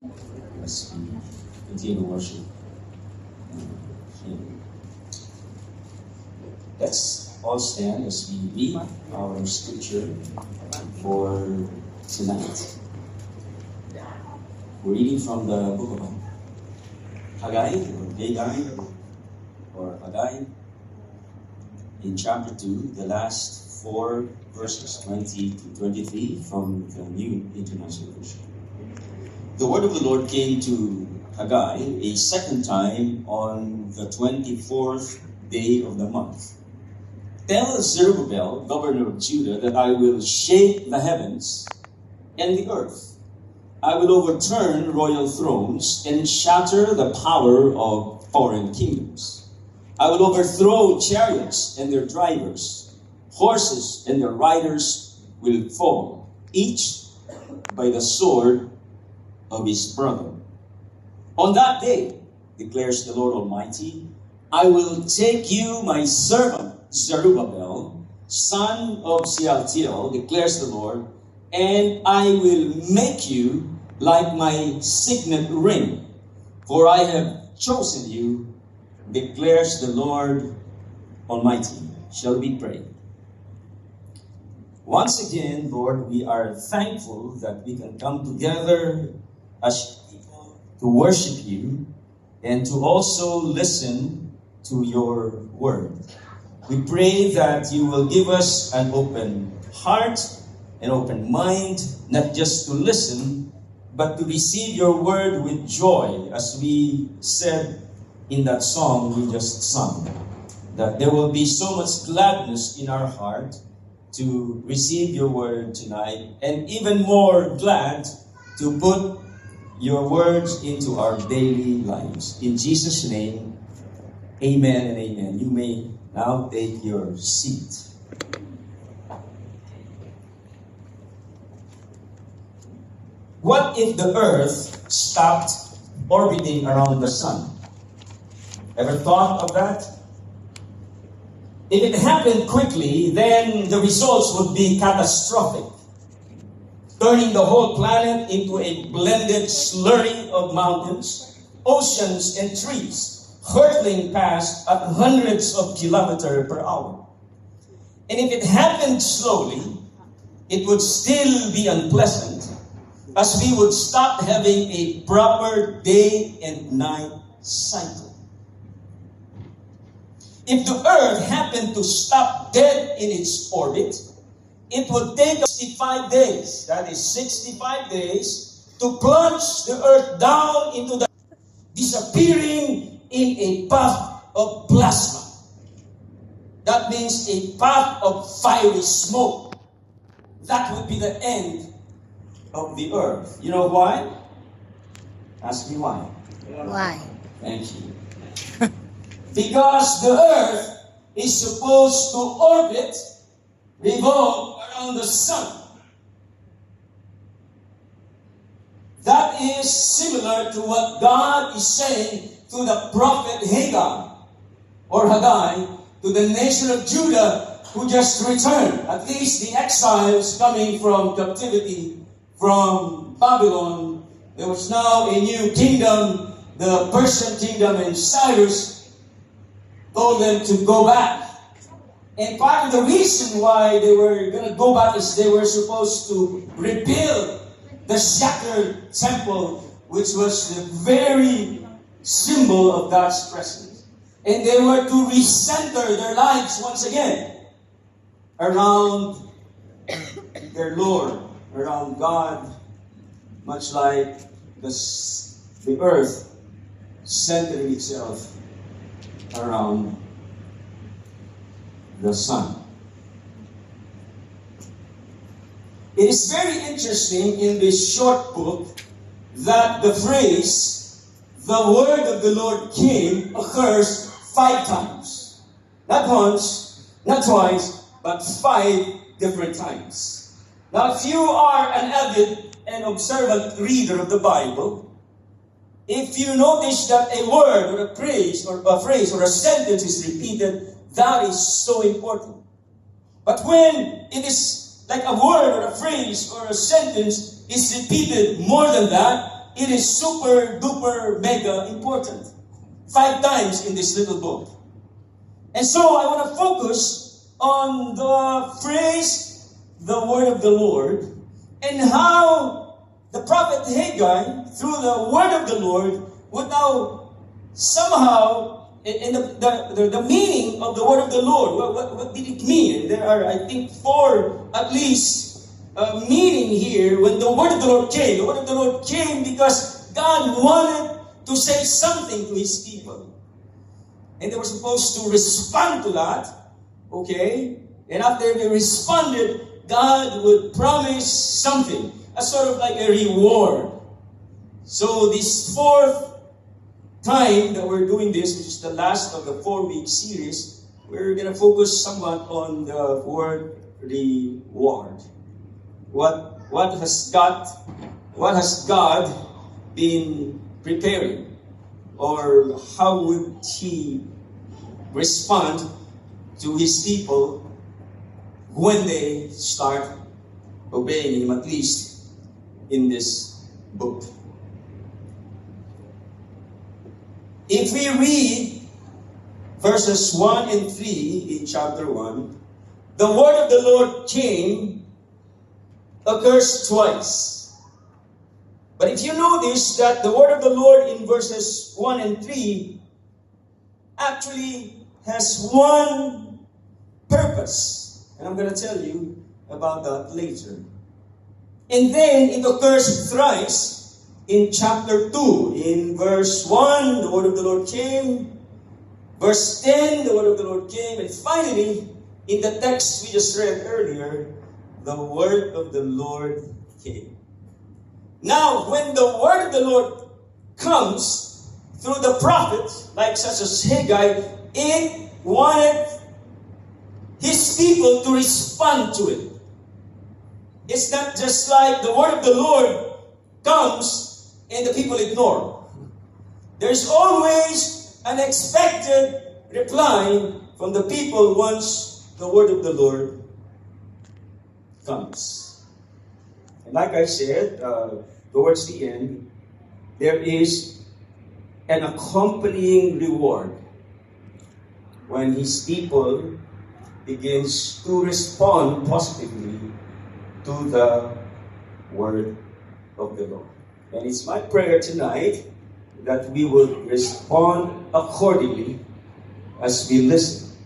as we continue to worship Him. Let's all stand as we read our scripture for tonight. We're reading from the book of Haggai, or Haggai, in chapter 2, the last 4 verses, 20 to 23, from the New International Version. The word of the Lord came to Haggai a second time on the 24th day of the month. Tell Zerubbabel, governor of Judah, that I will shake the heavens and the earth. I will overturn royal thrones and shatter the power of foreign kingdoms. I will overthrow chariots and their drivers. Horses and their riders will fall, each by the sword of his brother. On that day, declares the Lord Almighty, I will take you, my servant Zerubbabel, son of Shealtiel, declares the Lord, and I will make you like my signet ring, for I have chosen you, declares the Lord Almighty. Shall we pray? Once again, Lord, we are thankful that we can come together as people to worship you and to also listen to your word. We pray that you will give us an open heart, an open mind, not just to listen, but to receive your word with joy, as we said in that song we just sung, that there will be so much gladness in our heart to receive your word tonight, and even more glad to put your words into our daily lives. In Jesus' name, amen and amen. You may now take your seat. What if the earth stopped orbiting around the sun? Ever thought of that? If it happened quickly, then the results would be catastrophic, turning the whole planet into a blended slurry of mountains, oceans, and trees, hurtling past at hundreds of kilometers per hour. And if it happened slowly, it would still be unpleasant, as we would stop having a proper day and night cycle. If the earth happened to stop dead in its orbit, it would take 65 days, that is 65 days, to plunge the earth down into the disappearing in a puff of plasma. That means a puff of fiery smoke. That would be the end of the earth. You know why? Ask me why. Why? Thank you. Because the earth is supposed to orbit, revolve around the sun. That is similar to what God is saying to the prophet Haggai, to the nation of Judah who just returned, at least the exiles coming from captivity from Babylon. There was now a new kingdom, the Persian kingdom, and Cyrus told them to go back. And part of the reason why they were going to go back is they were supposed to rebuild the shattered temple, which was the very symbol of God's presence. And they were to recenter their lives once again around their Lord, around God, much like the earth centering itself around the sun. It is very interesting in this short book that the phrase, the word of the Lord came, occurs 5 times. Not once, not twice, but 5 different times. Now, if you are an avid and observant reader of the Bible, if you notice that a word or a phrase or a sentence is repeated, that is so important. But when it is like a word or a phrase or a sentence is repeated more than that, it is super duper mega important. 5 times in this little book. And so I want to focus on the phrase, the word of the Lord, and how the prophet Haggai, through the word of the Lord, would now somehow, in the meaning of the word of the Lord, what did it mean? There are, I think, 4 at least meaning here when the word of the Lord came. The word of the Lord came because God wanted to say something to His people. And they were supposed to respond to that. Okay? And after they responded, God would promise something. A sort of like a reward. So this 4th time that we're doing this, which is the last of the 4-week series, we're going to focus somewhat on the word reward. What has God been preparing? Or how would He respond to His people when they start obeying Him, at least in this book? If we read verses 1 and 3 in chapter 1, the word of the Lord came occurs twice. But if you notice that the word of the Lord in verses 1 and 3 actually has one purpose. And I'm going to tell you about that later. And then it occurs thrice in chapter 2. In verse 1, the word of the Lord came. Verse 10, the word of the Lord came. And finally, in the text we just read earlier, the word of the Lord came. Now, when the word of the Lord comes through the prophet, like such as Haggai, it wanted His people to respond to it. It's not just like the word of the Lord comes and the people ignore. There's always an expected reply from the people once the word of the Lord comes. And like I said, towards the end, there is an accompanying reward when His people begins to respond positively to the word of the Lord. And it's my prayer tonight that we will respond accordingly as we listen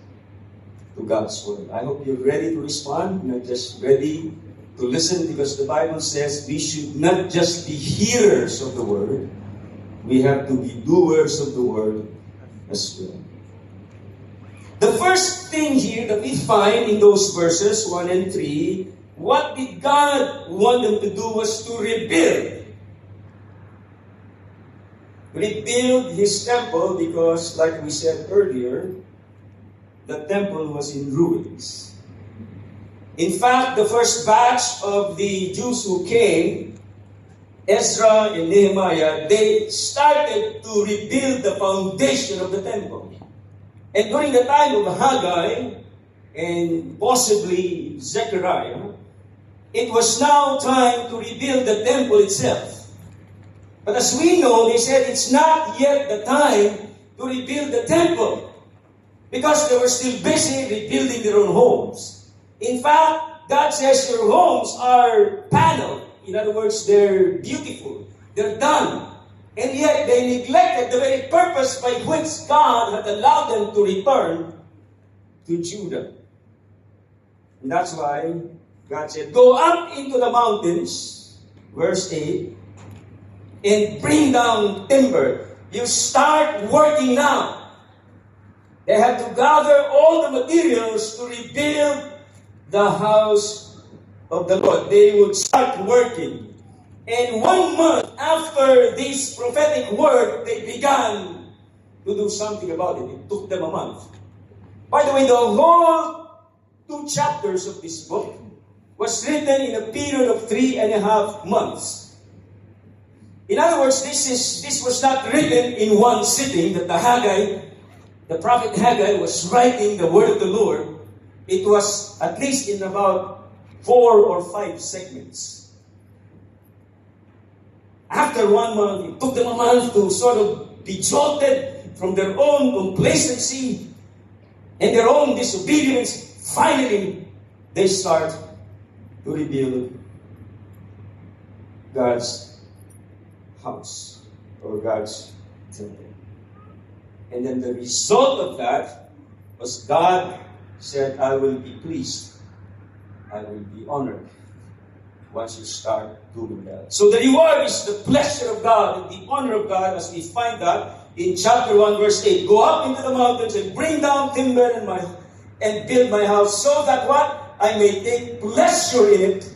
to God's word. I hope you're ready to respond, not just ready to listen, because the Bible says we should not just be hearers of the word, we have to be doers of the word as well. The first thing here that we find in those verses 1 and 3, what did God want them to do was to rebuild. Rebuild His temple because, like we said earlier, the temple was in ruins. In fact, the first batch of the Jews who came, Ezra and Nehemiah, they started to rebuild the foundation of the temple. And during the time of Haggai and possibly Zechariah, it was now time to rebuild the temple itself. But as we know, they said it's not yet the time to rebuild the temple because they were still busy rebuilding their own homes. In fact, God says your homes are paneled. In other words, they're beautiful. They're done. And yet they neglected the very purpose by which God had allowed them to return to Judah. And that's why God said, go up into the mountains, verse 8, and bring down timber. You start working now. They had to gather all the materials to rebuild the house of the Lord. They would start working. And 1 month after this prophetic word, they began to do something about it. It took them a month. By the way, the whole 2 chapters of this book was written in a period of 3.5 months. In other words, this was not written in one sitting that the prophet Haggai was writing the word of the Lord. It was at least in about 4 or 5 segments. After 1 month, it took them a month to sort of be jolted from their own complacency and their own disobedience. Finally, they start to rebuild God's house or God's temple. And then the result of that was God said, I will be pleased. I will be honored once you start doing that. So the reward is the pleasure of God and the honor of God, as we find that in chapter 1 verse 8. Go up into the mountains and bring down timber and build my house, so that what? I may take pleasure in it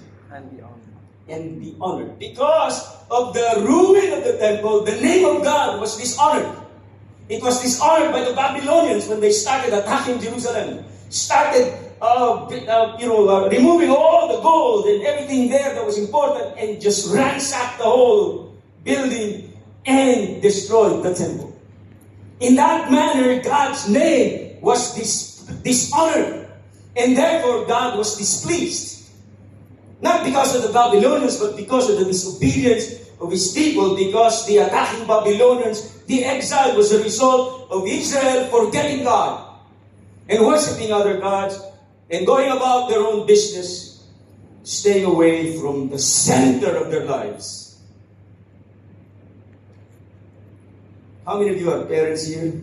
and be honored. Because of the ruin of the temple, the name of God was dishonored. It was dishonored by the Babylonians when they started attacking Jerusalem. Started removing all the gold and everything there that was important, and just ransacked the whole building and destroyed the temple. In that manner, God's name was dishonored, and therefore God was displeased. Not because of the Babylonians, but because of the disobedience of His people, because the attacking Babylonians, the exile was a result of Israel forgetting God and worshiping other gods and going about their own business, staying away from the center of their lives. How many of you are parents here?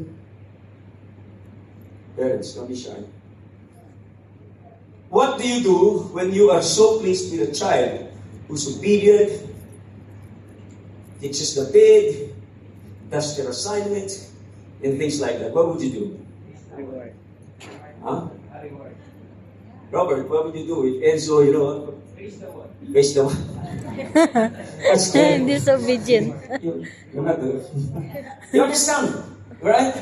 Parents, don't be shy. What do you do when you are so pleased with a child who's obedient, fixes the bed, does their assignment, and things like that? What would you do? Huh? Robert, what would you do if Enzo, face the one? That's scary. Disobedient. You're not good. You understand, right?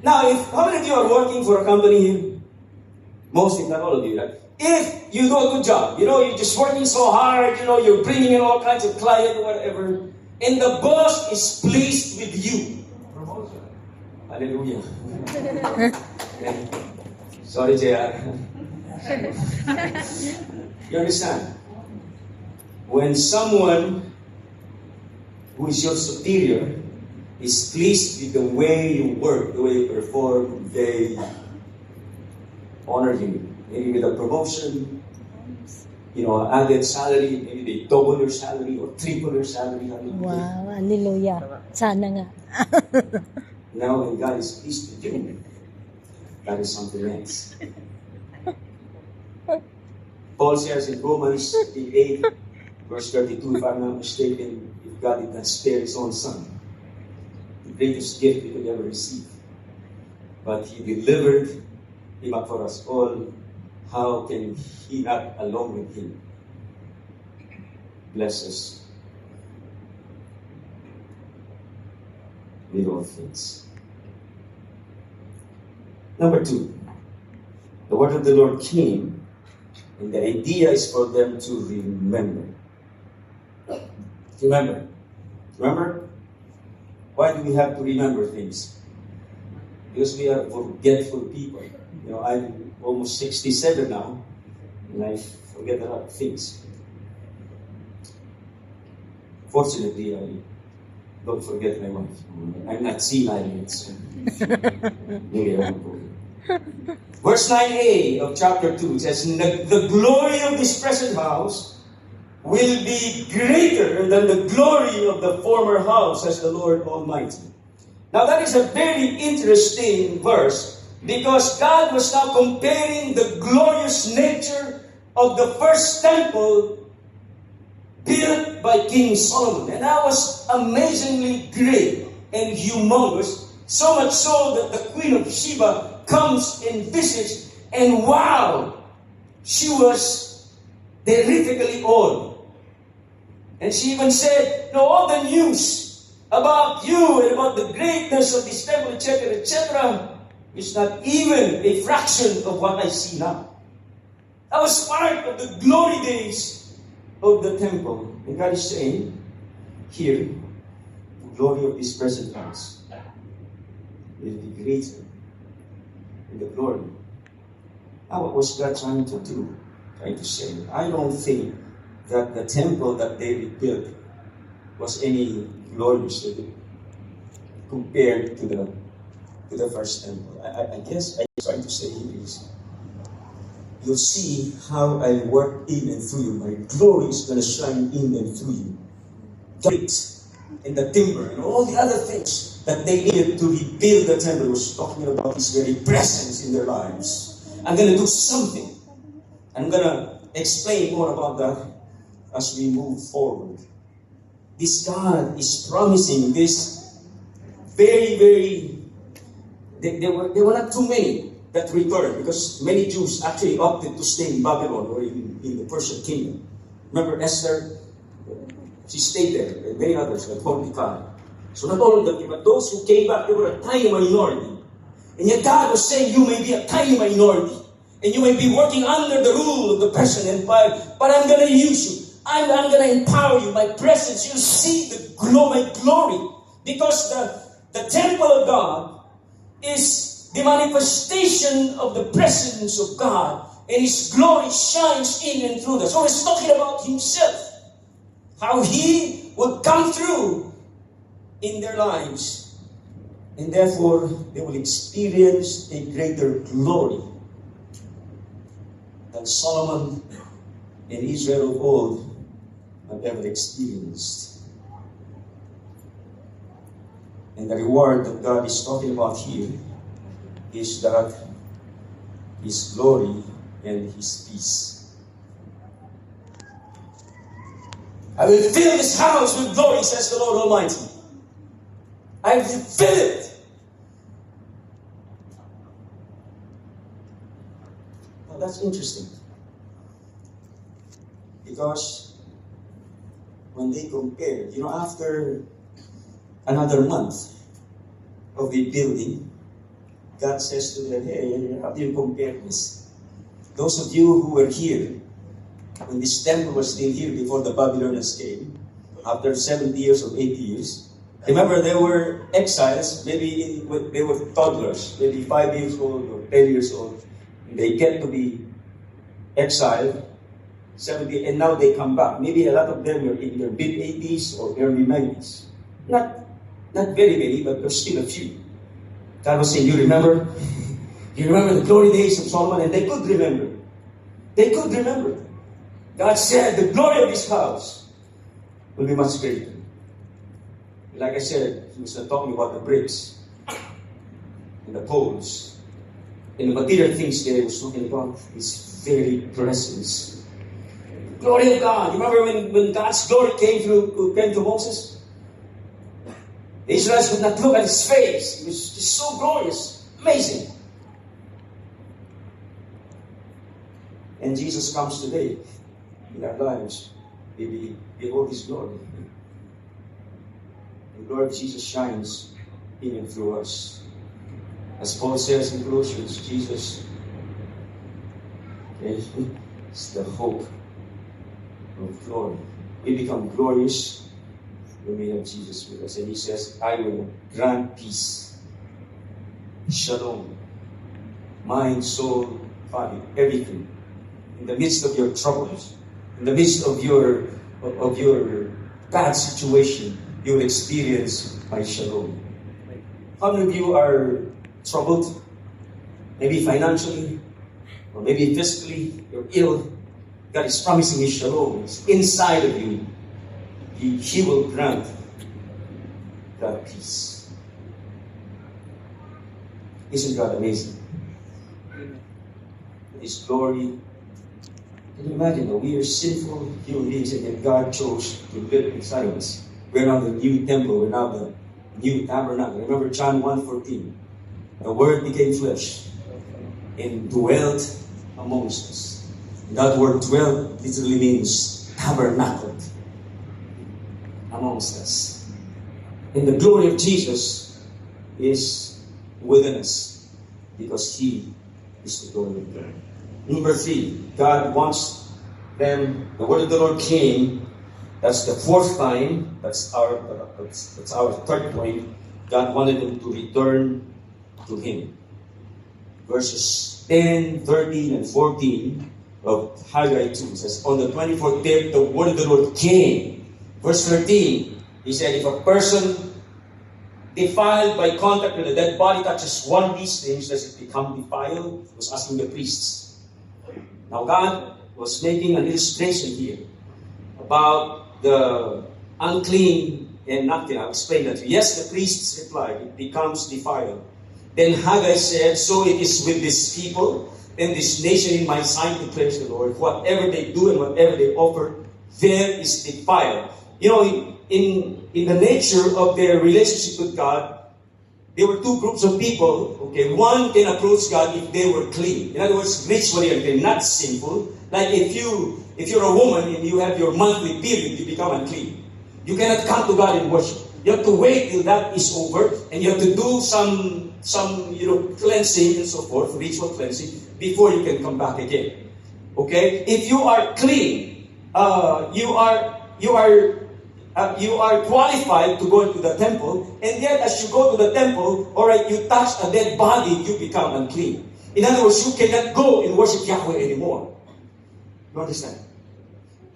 Now, how many of you are working for a company here? Most, if not all of you, right? If you do a good job, you're just working so hard, you're bringing in all kinds of clients or whatever, and the boss is pleased with you. Promotion. Hallelujah. Sorry, JR. You understand? When someone who is your superior is pleased with the way you work, the way you perform, they honor you. Maybe with a promotion, added salary, maybe they double your salary or triple your salary. Wow, hallelujah. Sana nga. Now, when God is pleased with you, that is something else. Paul says in Romans 8, verse 32, if I'm not mistaken, if God did not spare His own Son, the greatest gift we could ever receive, but He delivered Him up for us all, how can He not, along with Him, bless us with all things? Number 2, the word of the Lord came, and the idea is for them to remember. Remember? Why do we have to remember things? Because we are forgetful people. I'm almost 67 now, and I forget a lot of things. Fortunately, I don't forget my wife. I'm not senile yet, so maybe I won't go. Verse 9a of chapter 2 says, the glory of this present house will be greater than the glory of the former house, says the Lord Almighty. Now that is a very interesting verse, because God was now comparing the glorious nature of the first temple built by King Solomon. And that was amazingly great and humongous, so much so that the Queen of Sheba comes and visits, and wow, she was terrifically awed. And she even said, all the news about you and about the greatness of this temple, etc., is not even a fraction of what I see now. That was part of the glory days of the temple. And God is saying, here, the glory of this present house will be greater in the glory. Now, what was God trying to do? Trying to say, I don't think that the temple that they rebuilt was any glorious compared to the first temple. I guess I'm trying to say here is, you'll see how I work in and through you. My glory is going to shine in and through you. Bricks and the timber and all the other things that they needed to rebuild the temple was talking about His very presence in their lives. I'm going to do something. I'm going to explain more about that as we move forward. This God is promising this very, very... There were not too many that returned, because many Jews actually opted to stay in Babylon or in the Persian kingdom. Remember Esther? She stayed there, and many others like Mordecai. So not all of them, but those who came back, they were a tiny minority. And yet God was saying, you may be a tiny minority, and you may be working under the rule of the Persian Empire, but I'm going to use you. I'm going to empower you. My presence, you see my glory. Because the temple of God is the manifestation of the presence of God, and His glory shines in and through us. So He's talking about Himself, how He will come through in their lives, and therefore they will experience a greater glory than Solomon and Israel of old have ever experienced. And the reward that God is talking about here is that His glory and His peace. I will fill this house with glory, says the Lord Almighty. I will fill it. Now that's interesting. Because when they compared, after another month of the building, God says to them, hey, how do you compare this? Those of you who were here, when this temple was still here before the Babylonians came, after 70 years or 80 years, remember they were exiles, maybe they were toddlers, maybe 5 years old or 10 years old. They get to be exiled, 70, and now they come back. Maybe a lot of them are in their mid-80s or early 90s. Not very many, but there's still a few. God was saying, you remember? You remember the glory days of Solomon? And they could remember. They could remember. God said, the glory of this house will be much greater. Like I said, He was talking about the bricks and the poles and the material things there. He was talking about His very presence. The glory of God. You remember when God's glory came to Moses? The Israelites could not look at His face. It was just so glorious. Amazing. And Jesus comes today in our lives. We behold His glory. The glory of Jesus shines in and through us. As Paul says in Colossians, Jesus is the hope of glory. We become glorious when we have Jesus with us. And He says, I will grant peace, shalom, mind, soul, body, everything. In the midst of your troubles, in the midst of your bad situation, you will experience my shalom. How many of you are troubled? Maybe financially, or maybe physically, you're ill. God is promising His shalom. It's inside of you. He will grant that peace. Isn't God amazing? His glory. Can you imagine that we are sinful human beings and yet God chose to live inside of us? We're now the new temple. We're now the new tabernacle. Remember John 1:14. The Word became flesh and dwelt amongst us. And that word dwelt literally means tabernacled amongst us. And the glory of Jesus is within us because He is the glory of God. Number 3, God wants them, the word of the Lord came. That's the 4th time. That's our third point. God wanted them to return to Him. Verses 10, 13, and 14 of Haggai 2 says, on the 24th day, the word of the Lord came. Verse 13, He said, if a person defiled by contact with a dead body touches one of these things, does it become defiled? He was asking the priests. Now God was making an illustration here about the unclean and nothing. I'll explain that to you. Yes, the priests replied, it becomes defiled. Then Haggai said, so it is with this people and this nation in my sight, declares the Lord. Whatever they do and whatever they offer, there is defiled. You know, in the nature of their relationship with God, there were two groups of people. Okay, one can approach God if they were clean. In other words, ritually unclean, not sinful. Like if you're a woman and you have your monthly period, you become unclean. You cannot come to God and worship. You have to wait till that is over, and you have to do some cleansing and so forth, ritual cleansing, before you can come back again. Okay? If you are clean, you are qualified to go into the temple, and yet as you go to the temple, alright, you touch a dead body, you become unclean. In other words, you cannot go and worship Yahweh anymore. You understand?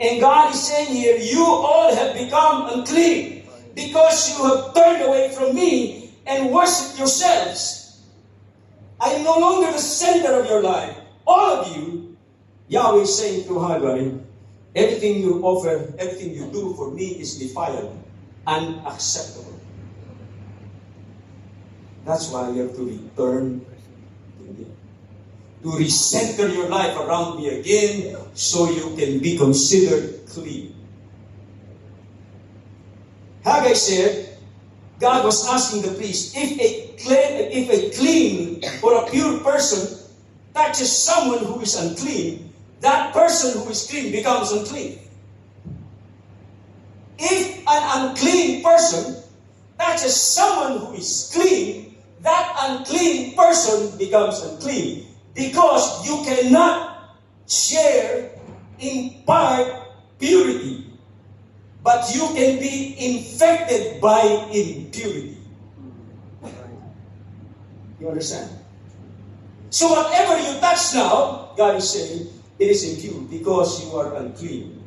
And God is saying here, you all have become unclean because you have turned away from me and worshipped yourselves. I am no longer the center of your life. All of you, Yahweh is saying to Haggai, everything you offer, everything you do for me is defiled, unacceptable. That's why you have to return to me. To recenter your life around me again so you can be considered clean. Haggai said, God was asking the priest, if a clean or a pure person touches someone who is unclean, that person who is clean becomes unclean. If an unclean person touches someone who is clean, that unclean person becomes unclean. Because you cannot share in part purity, but you can be infected by impurity. You understand? So whatever you touch now, God is saying, it is impure because you are unclean.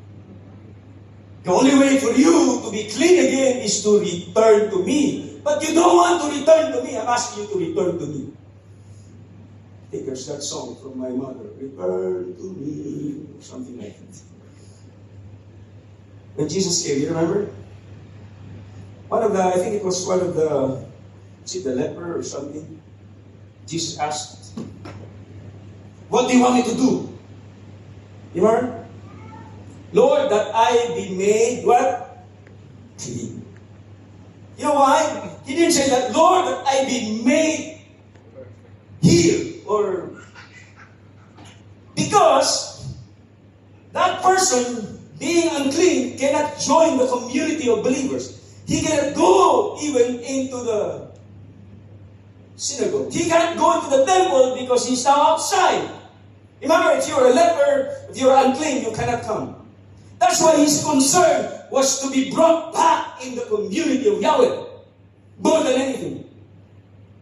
The only way for you to be clean again is to return to me. But you don't want to return to me. I'm asking you to return to me. I think there's that song from my mother, return to me, or something like that. When Jesus came, you remember? I think it was one of the, the leper or something? Jesus asked, what do you want me to do? You remember? Lord, that I be made what? Clean. You know why? He didn't say that, Lord, that I be made healed. Or because that person being unclean cannot join the community of believers. He cannot go even into the synagogue. He cannot go into the temple because he's now outside. Remember, if you're a leper, if you're unclean, you cannot come. That's why his concern was to be brought back in the community of Yahweh. More than anything.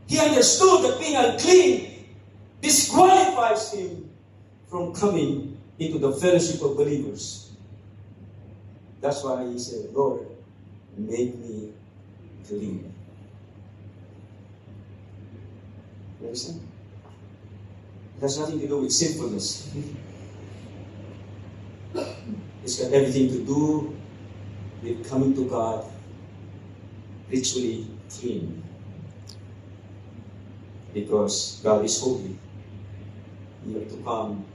He understood that being unclean disqualifies him from coming into the fellowship of believers. That's why he said, Lord, make me clean. You understand? It has nothing to do with sinfulness. It's got everything to do with coming to God ritually clean. Because God is holy. You have to come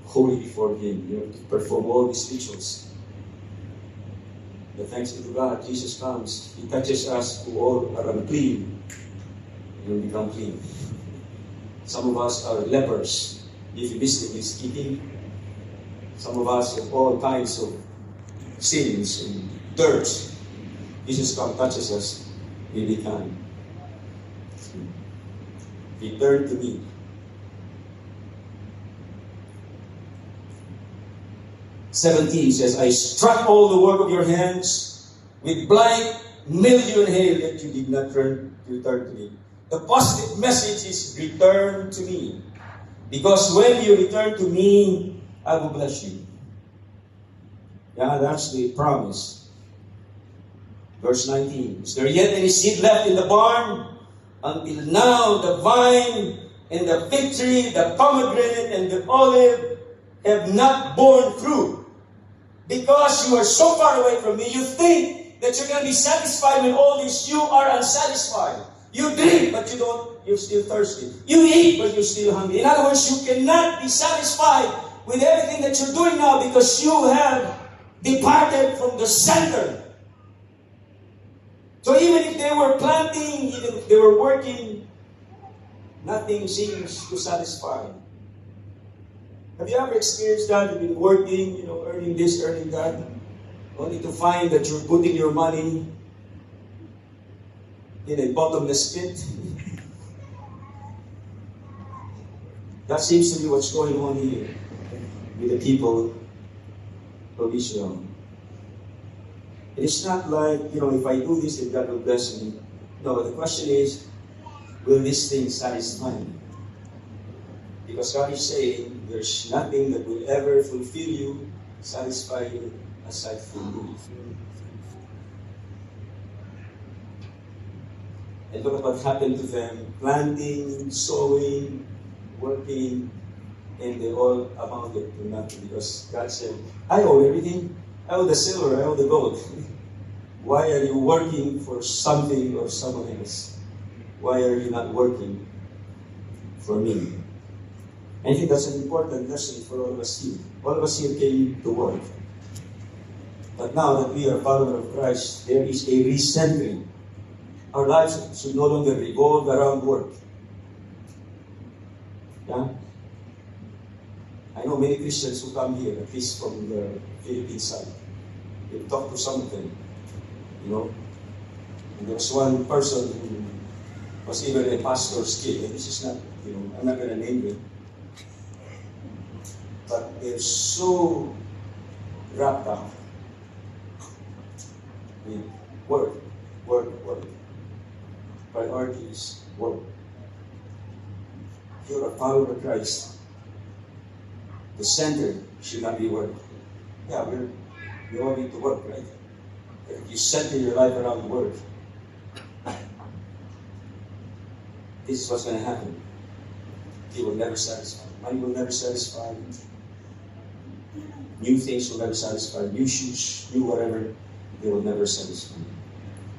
holy before Him. You have to perform all these rituals. But thanks be to God, Jesus comes. He touches us who all are unclean. And we become clean. Some of us are lepers, euphemistically speaking. Some of us have all kinds of sins and dirt. Jesus comes, touches us, we become clean. Return to me. "17 says, I struck all the work of your hands with blight, mildew, and hail, yet you did not return to me." The positive message is return to me. Because when you return to me, I will bless you. Yeah, that's the promise. Verse 19. Is there yet any seed left in the barn? Until now, the vine and the fig tree, the pomegranate and the olive have not borne fruit. Because you are so far away from me, you think that you're going to be satisfied with all this. You are unsatisfied. You drink, but you're still thirsty. You eat, but you're still hungry. In other words, you cannot be satisfied with everything that you're doing now because you have departed from the center. So even if they were planting, even if they were working, nothing seems to satisfy. Have you ever experienced that? You've been working, earning this, earning that, only to find that you're putting your money in a bottomless pit? That seems to be what's going on here with the people of Israel. It's not like, if I do this, then God will bless me. No, the question is, will this thing satisfy me? Because God is saying, there's nothing that will ever fulfill you, satisfy you, aside from me. And look at what happened to them. Planting, sowing, working, and they all amounted to nothing. Because God said, I own everything. I own the silver, I own the gold. Why are you working for something or someone else? Why are you not working for me? I think that's an important lesson for all of us here. All of us here came to work. But now that we are followers of Christ, there is a recentering. Our lives should no longer revolve around work. Yeah? I know many Christians who come here, at least from the Philippine side. We talk to some of them, And there was one person who was even a pastor's kid, and this is not, I'm not going to name them. But they're so wrapped up with work. Priorities, work. If you're a follower of Christ, the center should not be work. Yeah, we all need to work, right? But if you center your life around work, this is what's going to happen. You will never satisfy. Money will never satisfy. New things will never satisfy. New shoes, new whatever, they will never satisfy.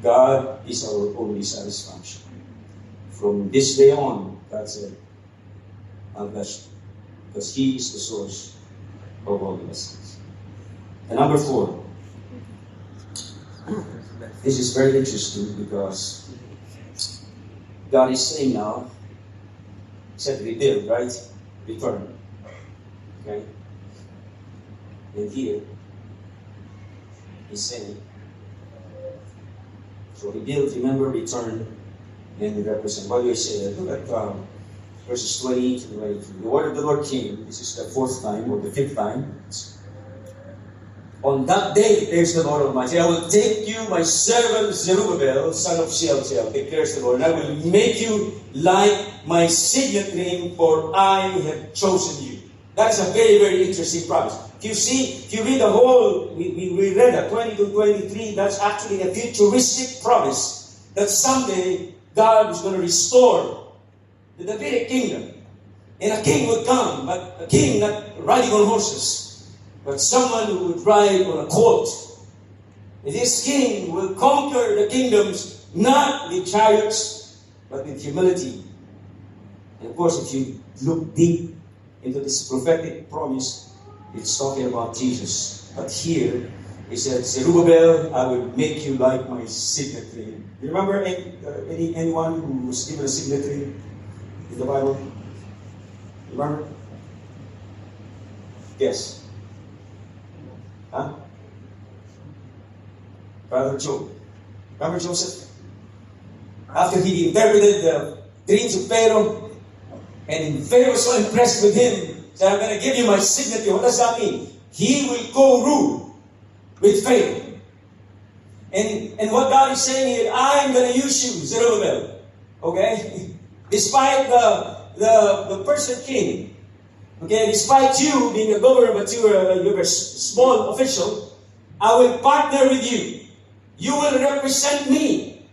God is our only satisfaction. From this day on, God said, I'll bless you. Because He is the source of all blessings. And number 4. This is very interesting because God is saying now, He said rebuild, right? Return. Okay? And here, He's saying, so rebuild, remember, return, and represent. What do I say? Look at verses 20 to 22. The word of the Lord came. This is the 4th time or the 5th time. On that day, declares the Lord Almighty, I will take you, my servant Zerubbabel, son of Shealtiel, declares the Lord, and I will make you like my signet ring, for I have chosen you. That is a very, very interesting promise. If you read the whole, we read that, 20 to 23, that's actually a futuristic promise that someday God is going to restore the Davidic kingdom. And a king would come, but a king not riding on horses, but someone who would ride on a colt. And this king will conquer the kingdoms not with chariots, but with humility. And of course, if you look deep into this prophetic promise, it's talking about Jesus. But here, He said, Zerubbabel, I will make you like my signet ring. You remember anyone who was given a signet ring in the Bible? You remember? Yes. Huh? Brother Job. Remember Joseph? After he interpreted the dreams of Pharaoh, and Pharaoh was so impressed with him, said, I'm going to give you my signet. What does that mean? He will go rule with Pharaoh. And what God is saying here, I'm going to use you, Zerubbabel. Okay? Despite the Persian king. Okay? Despite you being a governor, but you're a small official, I will partner with you. You will represent me.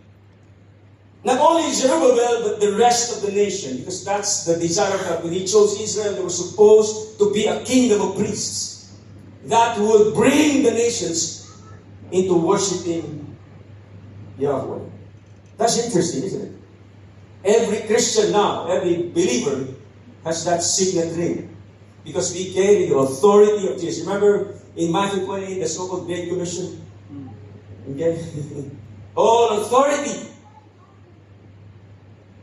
Not only Zerubbabel, but the rest of the nation. Because that's the desire of God. When He chose Israel, they were supposed to be a kingdom of priests that would bring the nations into worshiping Yahweh. That's interesting, isn't it? Every Christian now, every believer has that signet ring. Because we carry the authority of Jesus. Remember in Matthew 28, the so-called Great Commission? Okay? All authority,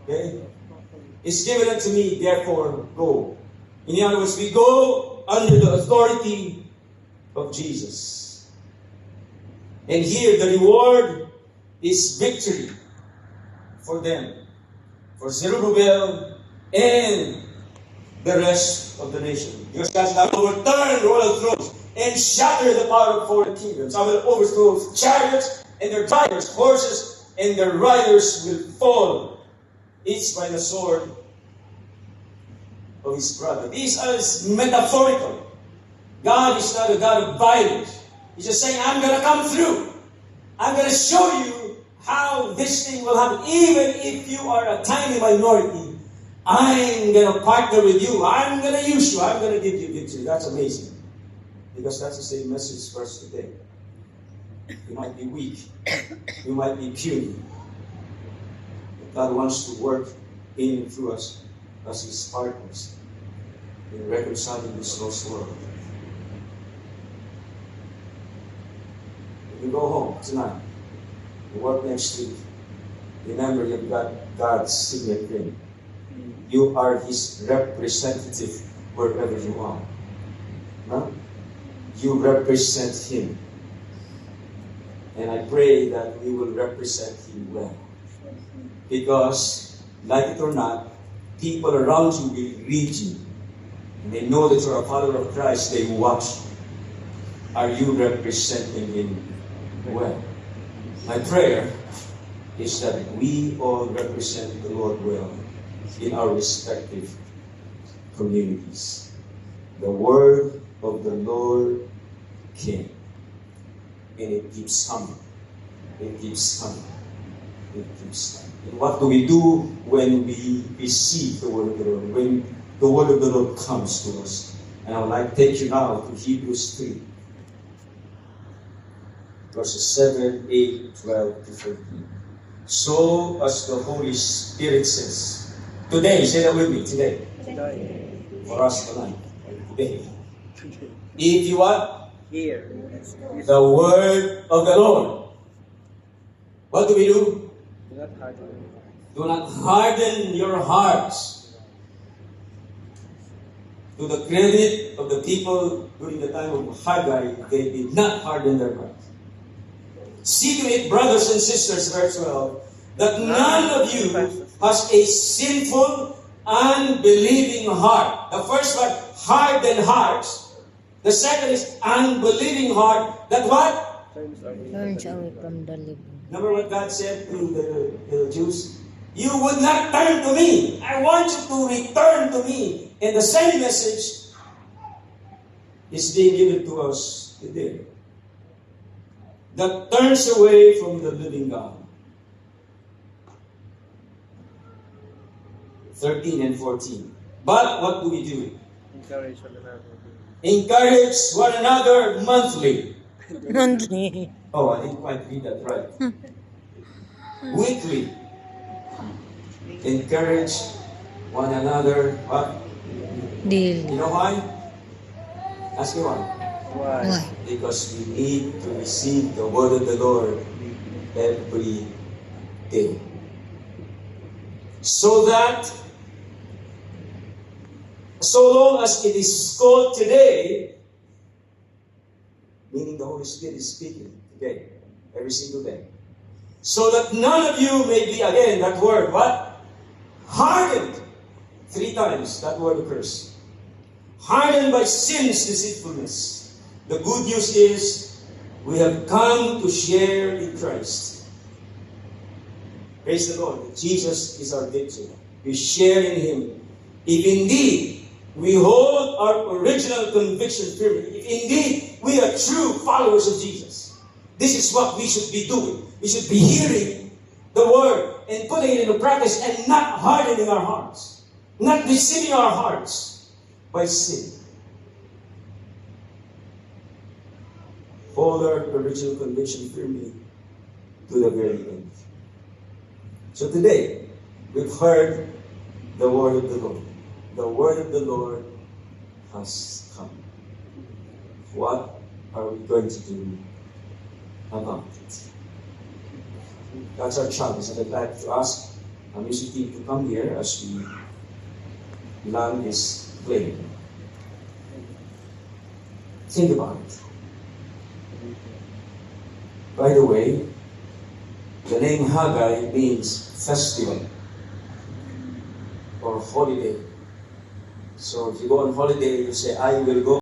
okay, is given unto me, therefore go. In other words, we go under the authority of Jesus. And here the reward is victory for them, for Zerubbabel and the rest of the nation. Because God shall overturn royal thrones and shatter the power of foreign kingdoms. I will overthrow chariots and their drivers, horses and their riders will fall, each by the sword of his brother. These are metaphorical. God is not a God of violence. He's just saying, I'm going to come through. I'm going to show you how this thing will happen. Even if you are a tiny minority, I'm going to partner with you. I'm going to use you. I'm going to give you victory. That's amazing. Because that's the same message for us today. You might be weak. You might be puny. But God wants to work in and through us as His partners in reconciling this lost world. When you go home tonight, you work next week, remember you've got God's signet ring. You are His representative wherever you are. No? You represent Him. And I pray that we will represent Him well. Because, like it or not, people around you will read you. And they know that you're a follower of Christ. They watch. Are you representing Him well? My prayer is that we all represent the Lord well in our respective communities. The word of the Lord came. And it keeps coming. It keeps coming. It keeps coming. And what do we do when we receive the word of the Lord? When the word of the Lord comes to us. And I would like to take you now to Hebrews 3. Verses 7, 8, 12 to 13. So as the Holy Spirit says, today, say that with me, today. For us tonight. Today. If you want Hear the word of the Lord, what do we do? do not harden. Do not harden your hearts. To the credit of the people during the time of Haggai, they did not harden their hearts. See to it, brothers and sisters, verse 12, that none of you has a sinful, unbelieving heart. The first one, hardened hearts. The second is unbelieving heart. That what? Turns away from the living. Remember what God said to the Jews? You would not turn to me. I want you to return to me. And the same message is being given to us today. That turns away from the living God. 13 and 14. But what do we do? Encourage one another. Encourage one another monthly. Monthly. Oh, I didn't quite read that right. Weekly. Encourage one another. What? Daily. You know why? Ask me why. Why? Why? Because we need to receive the word of the Lord every day. So that, so long as it is called today, meaning the Holy Spirit is speaking today, every single day. So that none of you may be, again, that word, what? Hardened. 3 times that word occurs. Hardened by sin's deceitfulness. The good news is, we have come to share in Christ. Praise the Lord. Jesus is our victory. We share in Him. If indeed we hold our original conviction firmly, if indeed we are true followers of Jesus, This is what we should be doing. We should be hearing the word and putting it into practice and not hardening our hearts. Not deceiving our hearts by sin. Hold our original conviction firmly to the very end. So today, we've heard the word of the Lord. The word of the Lord has come. What are we going to do about it? That's our challenge. And I'd like to ask our music team to come here as we land this plane. Think about it. By the way, the name Haggai means festival or holiday. So if you go on holiday, you say, I will go